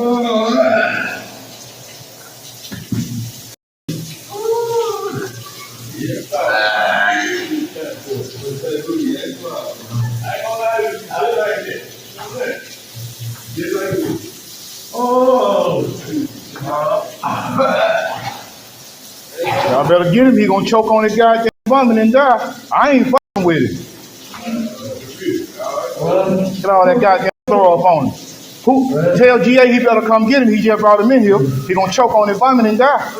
Y'all better get him. He gonna choke on his goddamn vomit and die. I ain't fucking with it. Get all that goddamn throw up on him. Who? Tell GA he better come get him. He just brought him in here. He gonna choke on his vomit and die.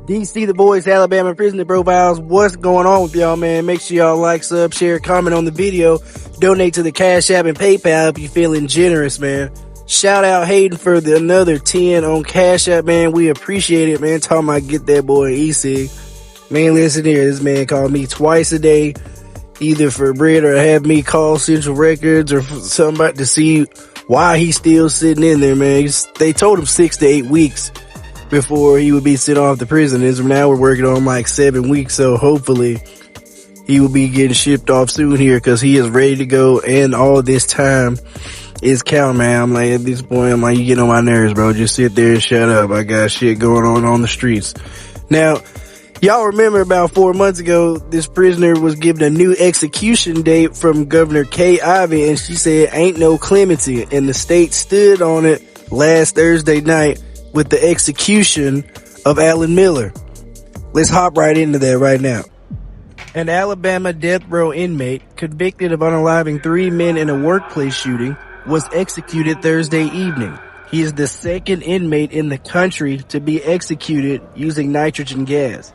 DC, the boys, Alabama prisoner profiles. What's going on with y'all, man? Make sure y'all like, sub, share, comment on the video. Donate to the Cash App and PayPal if you're feeling generous, man. Shout out Hayden for another 10 on Cash App, man. We appreciate it, man. Talking about get that boy E-Sig. Man, listen here. This man called me twice a day, either for bread or have me call Central Records or somebody to see why he's still sitting in there, man. They told him 6 to 8 weeks before he would be sent off to prison. And now we're working on like 7 weeks. So hopefully he will be getting shipped off soon here because he is ready to go. And all this time is counting, man. I'm like, at this point, I'm like, you get on my nerves, bro. Just sit there and shut up. I got shit going on the streets. Now, y'all remember about 4 months ago, this prisoner was given a new execution date from Governor Kay Ivey, and she said ain't no clemency. And the state stood on it last Thursday night with the execution of Alan Miller. Let's hop right into that right now. An Alabama death row inmate convicted of unaliving 3 men in a workplace shooting was executed Thursday evening. He is the second inmate in the country to be executed using nitrogen gas.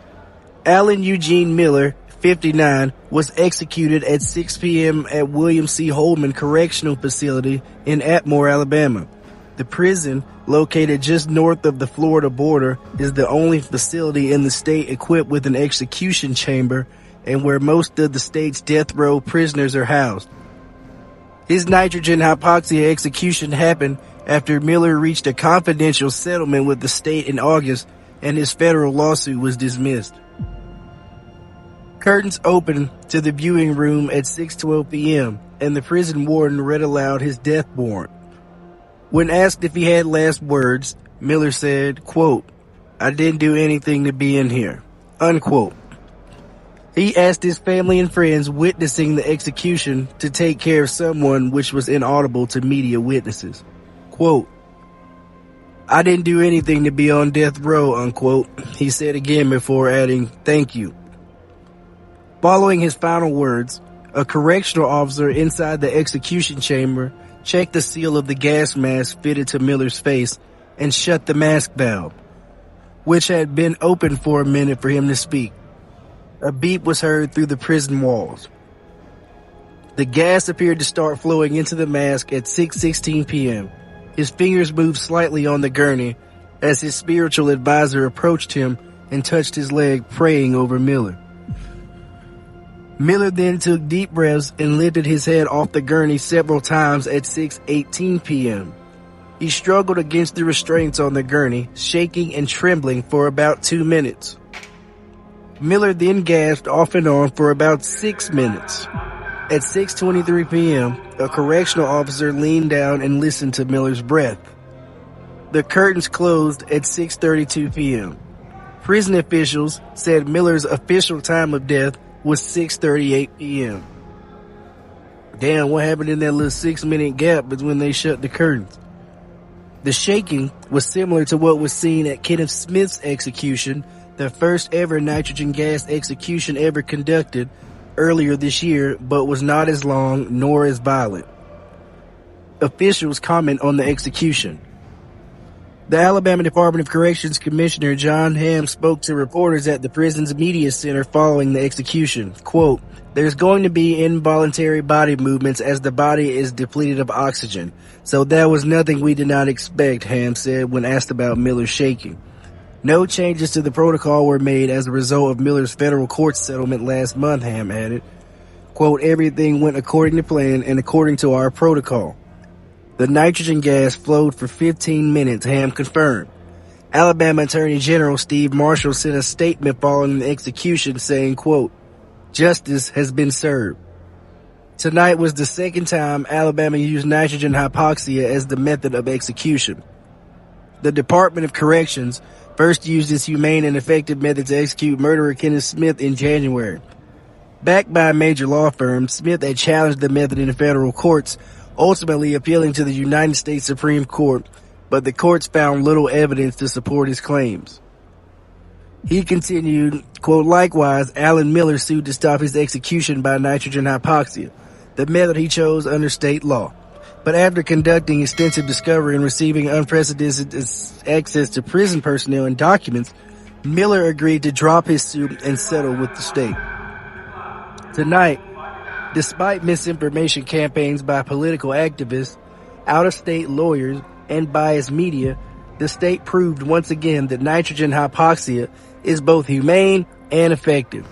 Alan Eugene Miller, 59, was executed at 6 p.m. at William C. Holman Correctional Facility in Atmore, Alabama. The prison, located just north of the Florida border, is the only facility in the state equipped with an execution chamber and where most of the state's death row prisoners are housed. His nitrogen hypoxia execution happened after Miller reached a confidential settlement with the state in August and his federal lawsuit was dismissed. Curtains opened to the viewing room at 6:12 p.m. and the prison warden read aloud his death warrant. When asked if he had last words, Miller said, quote, "I didn't do anything to be in here," unquote. He asked his family and friends witnessing the execution to take care of someone which was inaudible to media witnesses. Quote, "I didn't do anything to be on death row," unquote. He said again before adding, "Thank you." Following his final words, a correctional officer inside the execution chamber checked the seal of the gas mask fitted to Miller's face and shut the mask valve, which had been open for a minute for him to speak. A beep was heard through the prison walls. The gas appeared to start flowing into the mask at 6:16 p.m. His fingers moved slightly on the gurney as his spiritual advisor approached him and touched his leg, praying over Miller. Miller then took deep breaths and lifted his head off the gurney several times at 6:18 p.m. He struggled against the restraints on the gurney, shaking and trembling for about 2 minutes. Miller then gasped off and on for about 6 minutes. At 6:23 p.m., a correctional officer leaned down and listened to Miller's breath. The curtains closed at 6:32 p.m. Prison officials said Miller's official time of death was 6:38 p.m. Damn, what happened in that little 6-minute gap between they shut the curtains? The shaking was similar to what was seen at Kenneth Smith's execution, the first ever nitrogen gas execution ever conducted earlier this year, but was not as long nor as violent. Officials comment on the execution. The Alabama Department of Corrections Commissioner John Hamm spoke to reporters at the prison's media center following the execution. Quote, "There's going to be involuntary body movements as the body is depleted of oxygen. So that was nothing we did not expect," Hamm said when asked about Miller's shaking. No changes to the protocol were made as a result of Miller's federal court settlement last month, Hamm added. Quote, "Everything went according to plan and according to our protocol. The nitrogen gas flowed for 15 minutes, Hamm confirmed. Alabama Attorney General Steve Marshall sent a statement following the execution saying, quote, "Justice has been served." Tonight was the second time Alabama used nitrogen hypoxia as the method of execution. The Department of Corrections first used this humane and effective method to execute murderer Kenneth Smith in January. Backed by a major law firm, Smith had challenged the method in the federal courts, ultimately appealing to the United States Supreme Court, but the courts found little evidence to support his claims. He continued, quote, "Likewise, Alan Miller sued to stop his execution by nitrogen hypoxia, the method he chose under state law. But after conducting extensive discovery and receiving unprecedented access to prison personnel and documents, Miller agreed to drop his suit and settle with the state." Tonight, despite misinformation campaigns by political activists, out-of-state lawyers, and biased media, the state proved once again that nitrogen hypoxia is both humane and effective.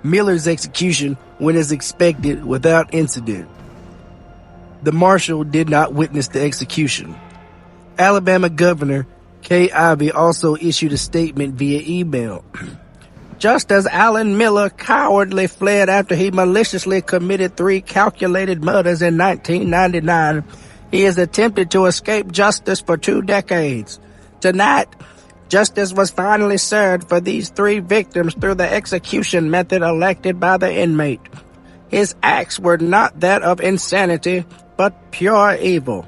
Miller's execution went as expected without incident. The marshal did not witness the execution. Alabama Governor Kay Ivey also issued a statement via email. "Just as Alan Miller cowardly fled after he maliciously committed 3 calculated murders in 1999, he has attempted to escape justice for 2 decades. Tonight, justice was finally served for these 3 victims through the execution method elected by the inmate. His acts were not that of insanity, but pure evil.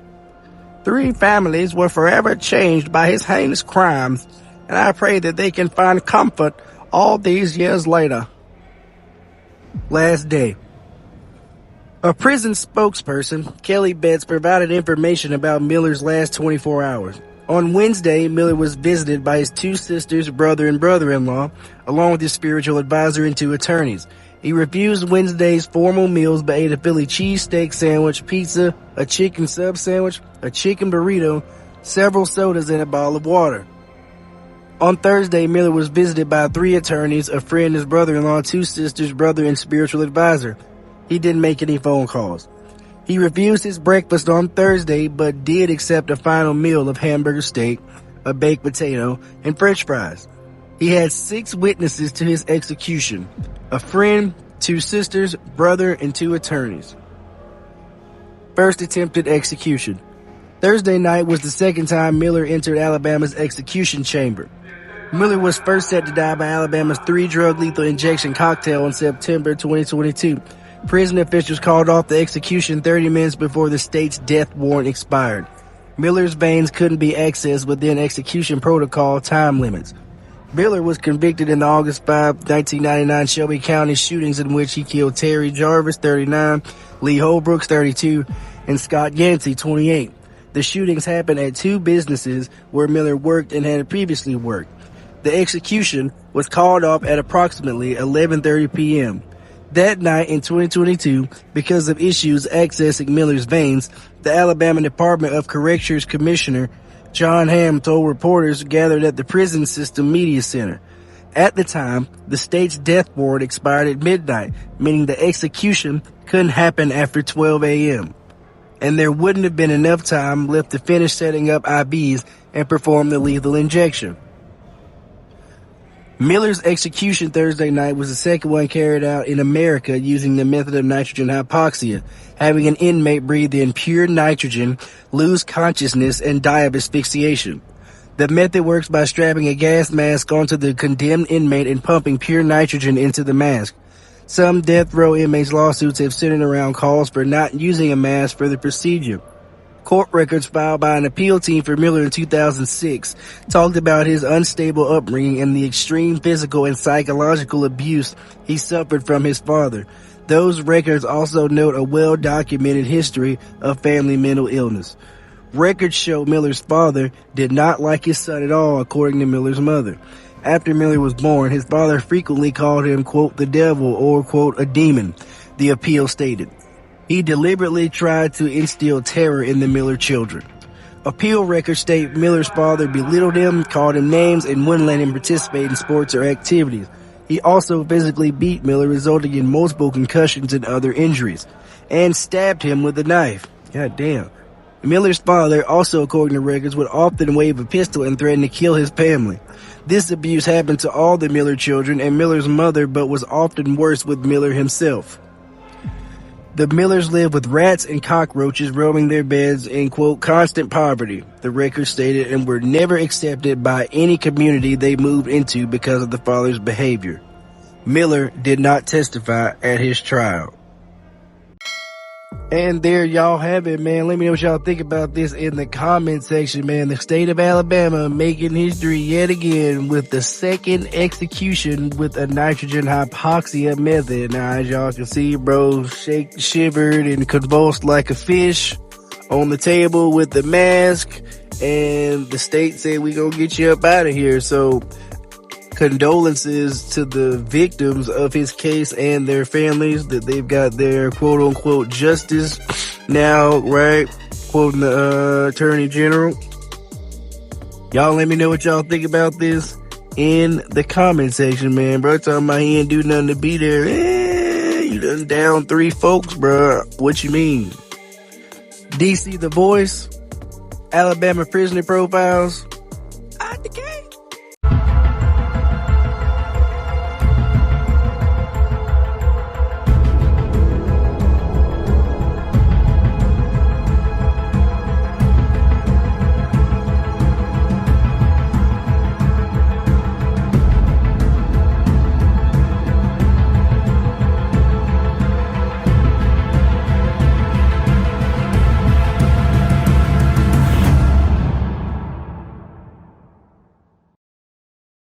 3 families were forever changed by his heinous crimes, and I pray that they can find comfort all these years later." Last day. A prison spokesperson, Kelly Betts, provided information about Miller's last 24 hours. On Wednesday, Miller was visited by his 2 sisters, brother, and brother-in-law, along with his spiritual advisor and 2 attorneys. He refused Wednesday's formal meals but ate a Philly cheesesteak sandwich, pizza, a chicken sub sandwich, a chicken burrito, several sodas, and a bottle of water. On Thursday, Miller was visited by 3 attorneys, a friend, his brother-in-law, 2 sisters, brother, and spiritual advisor. He didn't make any phone calls. He refused his breakfast on Thursday, but did accept a final meal of hamburger steak, a baked potato, and french fries. He had 6 witnesses to his execution: a friend, 2 sisters, brother, and 2 attorneys. First attempted execution. Thursday night was the second time Miller entered Alabama's execution chamber. Miller was first set to die by Alabama's 3-drug lethal injection cocktail in September 2022. Prison officials called off the execution 30 minutes before the state's death warrant expired. Miller's veins couldn't be accessed within execution protocol time limits. Miller was convicted in the August 5, 1999 Shelby County shootings in which he killed Terry Jarvis, 39, Lee Holbrooks, 32, and Scott Yancey, 28. The shootings happened at 2 businesses where Miller worked and had previously worked. The execution was called off at approximately 11:30 p.m. That night in 2022, because of issues accessing Miller's veins, the Alabama Department of Corrections Commissioner John Hamm told reporters gathered at the Prison System Media Center. At the time, the state's death warrant expired at midnight, meaning the execution couldn't happen after 12 a.m. And there wouldn't have been enough time left to finish setting up IVs and perform the lethal injection. Miller's execution Thursday night was the second one carried out in America using the method of nitrogen hypoxia, having an inmate breathe in pure nitrogen, lose consciousness, and die of asphyxiation. The method works by strapping a gas mask onto the condemned inmate and pumping pure nitrogen into the mask. Some death row inmates' lawsuits have centered around calls for not using a mask for the procedure. Court records filed by an appeal team for Miller in 2006 talked about his unstable upbringing and the extreme physical and psychological abuse he suffered from his father. Those records also note a well-documented history of family mental illness. Records show Miller's father did not like his son at all, according to Miller's mother. After Miller was born, his father frequently called him, quote, the devil or, quote, a demon, the appeal stated. He deliberately tried to instill terror in the Miller children. Appeal records state Miller's father belittled him, called him names, and wouldn't let him participate in sports or activities. He also physically beat Miller, resulting in multiple concussions and other injuries, and stabbed him with a knife. God damn. Miller's father, also according to records, would often wave a pistol and threaten to kill his family. This abuse happened to all the Miller children and Miller's mother, but was often worse with Miller himself. The Millers lived with rats and cockroaches roaming their beds in, quote, constant poverty, the record stated, and were never accepted by any community they moved into because of the father's behavior. Miller did not testify at his trial. And there y'all have it, man. Let me know what y'all think about this in the comment section, man. The state of Alabama making history yet again with the second execution with a nitrogen hypoxia method. Now, as y'all can see, bro, shivered and convulsed like a fish on the table with the mask. And the state said, we gonna get you up out of here. So, condolences to the victims of his case and their families that they've got their quote unquote justice now, right? Quoting the attorney general. Y'all let me know what y'all think about this in the comment section, man. Bro, talking about he didn't do nothing to be there. You done down 3 folks, bro. What you mean? DC The Voice, Alabama Prisoner Profiles.